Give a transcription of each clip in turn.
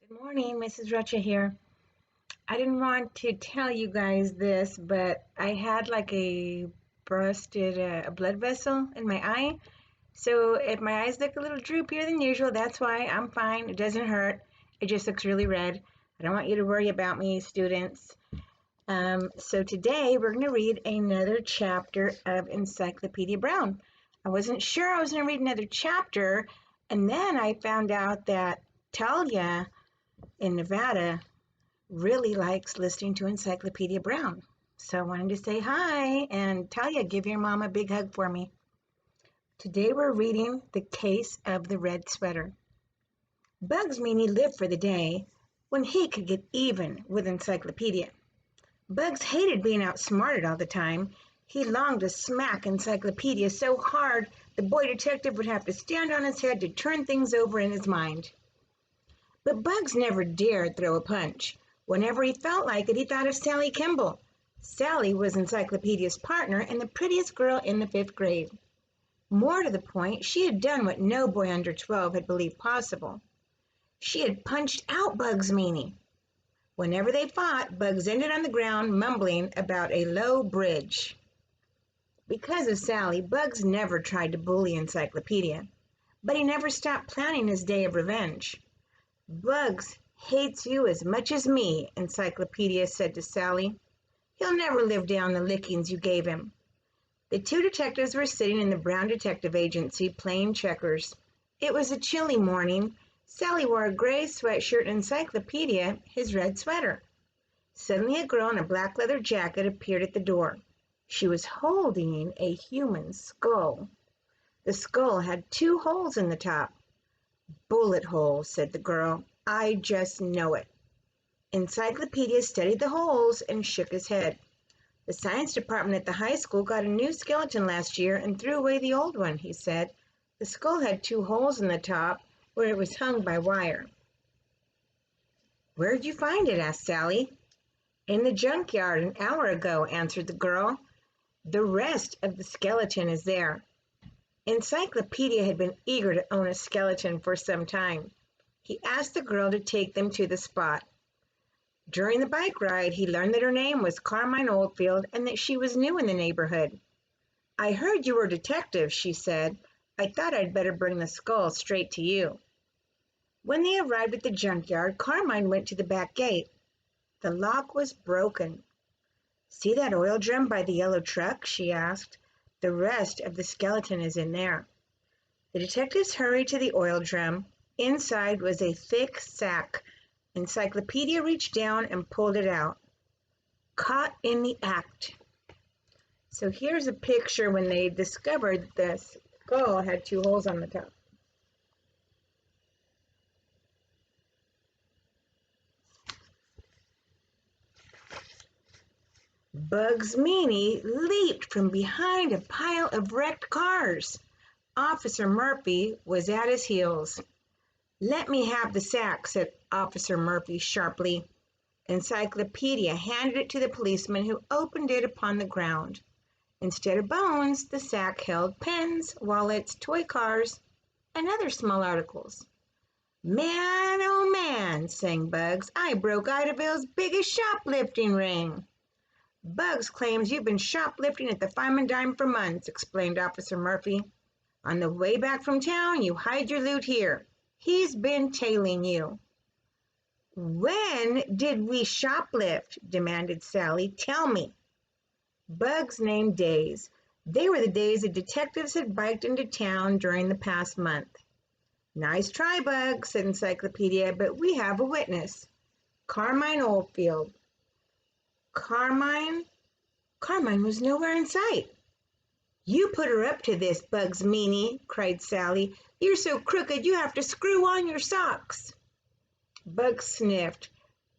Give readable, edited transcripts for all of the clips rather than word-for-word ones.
Good morning, Mrs. Rocha here. I didn't want to tell you guys this, but I had like a busted a blood vessel in my eye. So if my eyes look a little droopier than usual, that's why. I'm fine. It doesn't hurt. It just looks really red. I don't want you to worry about me, students. So today we're going to read another chapter of Encyclopedia Brown. I wasn't sure I was going to read another chapter, and then I found out that Talia in Nevada really likes listening to Encyclopedia Brown. So I wanted to say hi, and Talia, give your mom a big hug for me. Today we're reading The Case of the Red Sweater. Bugs Meany lived for the day when he could get even with Encyclopedia. Bugs hated being outsmarted all the time. He longed to smack Encyclopedia so hard the boy detective would have to stand on his head to turn things over in his mind. But Bugs never dared throw a punch. Whenever he felt like it, he thought of Sally Kimball. Sally was Encyclopedia's partner and the prettiest girl in the 5th grade. More to the point, she had done what no boy under 12 had believed possible. She had punched out Bugs Meany. Whenever they fought, Bugs ended on the ground mumbling about a low bridge. Because of Sally, Bugs never tried to bully Encyclopedia, but he never stopped planning his day of revenge. Bugs hates you as much as me, Encyclopedia said to Sally. He'll never live down the lickings you gave him. The two detectives were sitting in the Brown Detective Agency playing checkers. It was a chilly morning. Sally wore a gray sweatshirt and Encyclopedia his red sweater. Suddenly a girl in a black leather jacket appeared at the door. She was holding a human skull. The skull had 2 holes in the top. Bullet holes, said the girl. I just know it. Encyclopedia studied the holes and shook his head. The science department at the high school got a new skeleton last year and threw away the old one, he said. The skull had 2 holes in the top where it was hung by wire. Where'd you find it? Asked Sally. In the junkyard an hour ago, answered the girl. The rest of the skeleton is there. Encyclopedia had been eager to own a skeleton for some time. He asked the girl to take them to the spot. During the bike ride, he learned that her name was Carmine Oldfield and that she was new in the neighborhood. I heard you were a detective, she said. I thought I'd better bring the skull straight to you. When they arrived at the junkyard, Carmine went to the back gate. The lock was broken. See that oil drum by the yellow truck? She asked. The rest of the skeleton is in there. The detectives hurried to the oil drum. Inside was a thick sack. Encyclopedia reached down and pulled it out. Caught in the act. So here's a picture when they discovered the skull had 2 holes on the top. Bugs Meany leaped from behind a pile of wrecked cars. Officer Murphy was at his heels. Let me have the sack, said Officer Murphy sharply. Encyclopedia handed it to the policeman who opened it upon the ground. Instead of bones, the sack held pens, wallets, toy cars, and other small articles. Man, oh man, sang Bugs, I broke Idaville's biggest shoplifting ring. Bugs claims you've been shoplifting at the Fireman Dime for months, explained Officer Murphy. On the way back from town, you hide your loot here. He's been tailing you. When did we shoplift? Demanded Sally. Tell me. Bugs named days. They were the days the detectives had biked into town during the past month. Nice try, Bugs, said Encyclopedia, but we have a witness. Carmine Oldfield. Carmine was nowhere in sight. You put her up to this, Bugs Meany, cried Sally. You're so crooked you have to screw on your socks. Bugs sniffed.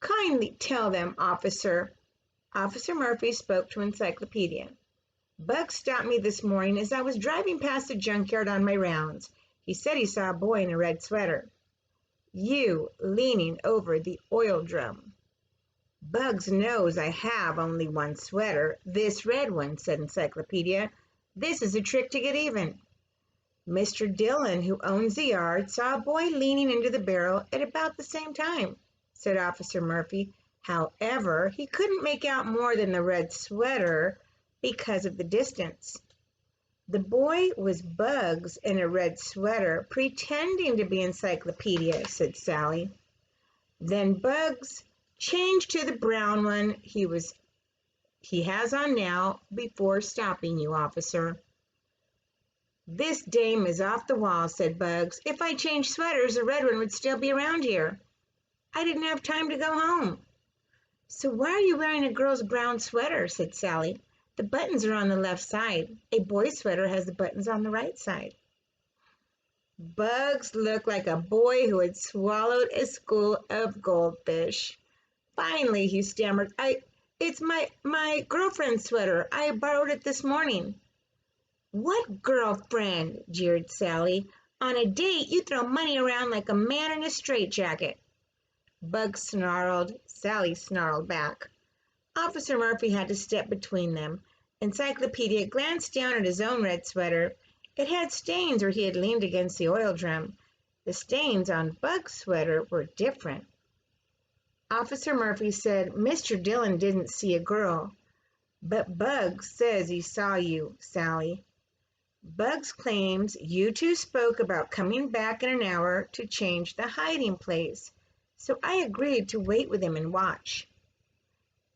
Kindly tell them, officer. Officer Murphy spoke to Encyclopedia. Bugs stopped me this morning as I was driving past the junkyard on my rounds. He said he saw a boy in a red sweater. You leaning over the oil drum. Bugs knows I have only one sweater, this red one, said Encyclopedia. This is a trick to get even. Mr. Dillon, who owns the yard, saw a boy leaning into the barrel at about the same time, said Officer Murphy. However, he couldn't make out more than the red sweater because of the distance. The boy was Bugs in a red sweater, pretending to be Encyclopedia, said Sally. Then Bugs changed to the brown one he has on now before stopping you, officer. This dame is off the wall, said Bugs. If I changed sweaters, the red one would still be around here. I didn't have time to go home. So why are you wearing a girl's brown sweater, said Sally. The buttons are on the left side. A boy's sweater has the buttons on the right side. Bugs looked like a boy who had swallowed a school of goldfish. Finally, he stammered, It's my girlfriend's sweater. I borrowed it this morning. What girlfriend? Jeered Sally. On a date, you throw money around like a man in a straitjacket. Bugs snarled. Sally snarled back. Officer Murphy had to step between them. Encyclopedia glanced down at his own red sweater. It had stains where he had leaned against the oil drum. The stains on Bugs' sweater were different. Officer Murphy said, Mr. Dillon didn't see a girl. But Bugs says he saw you, Sally. Bugs claims you two spoke about coming back in an hour to change the hiding place, so I agreed to wait with him and watch.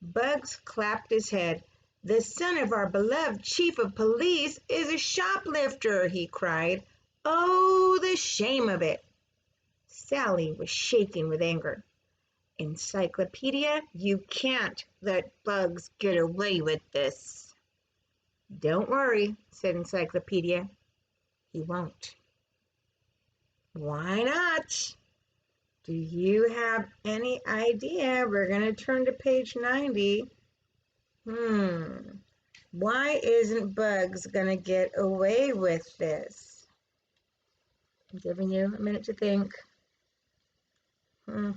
Bugs clapped his head. The son of our beloved chief of police is a shoplifter, he cried. Oh, the shame of it. Sally was shaking with anger. Encyclopedia, you can't let Bugs get away with this. Don't worry, said Encyclopedia. He won't. Why not? Do you have any idea? We're going to turn to page 90. Why isn't Bugs going to get away with this? I'm giving you a minute to think. Okay,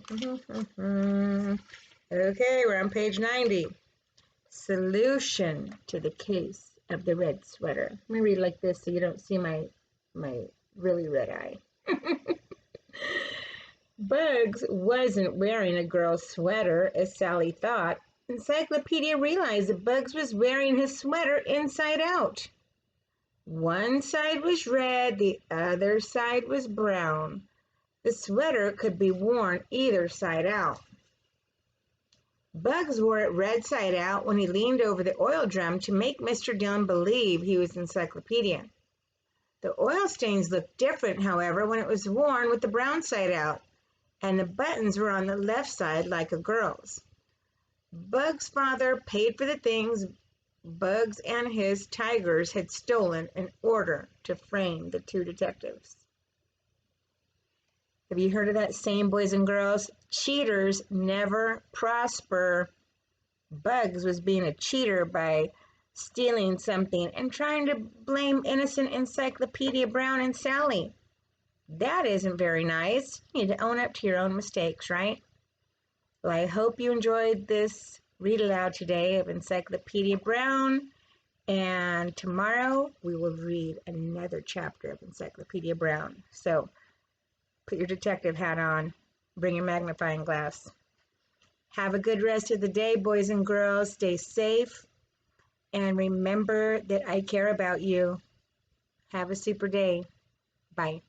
we're on page 90. Solution to the case of the red sweater. Let me read like this so you don't see my really red eye. Bugs wasn't wearing a girl's sweater, as Sally thought. Encyclopedia realized that Bugs was wearing his sweater inside out. One side was red, the other side was brown. The sweater could be worn either side out. Bugs wore it red side out when he leaned over the oil drum to make Mr. Dillon believe he was Encyclopedia. The oil stains looked different, however, when it was worn with the brown side out, and the buttons were on the left side like a girl's. Bugs' father paid for the things Bugs and his tigers had stolen in order to frame the two detectives. Have you heard of that saying, boys and girls? Cheaters never prosper. Bugs was being a cheater by stealing something and trying to blame innocent Encyclopedia Brown and Sally. That isn't very nice. You need to own up to your own mistakes, right? Well, I hope you enjoyed this read aloud today of Encyclopedia Brown. And tomorrow we will read another chapter of Encyclopedia Brown. So put your detective hat on. Bring your magnifying glass. Have a good rest of the day, boys and girls. Stay safe. And remember that I care about you. Have a super day. Bye.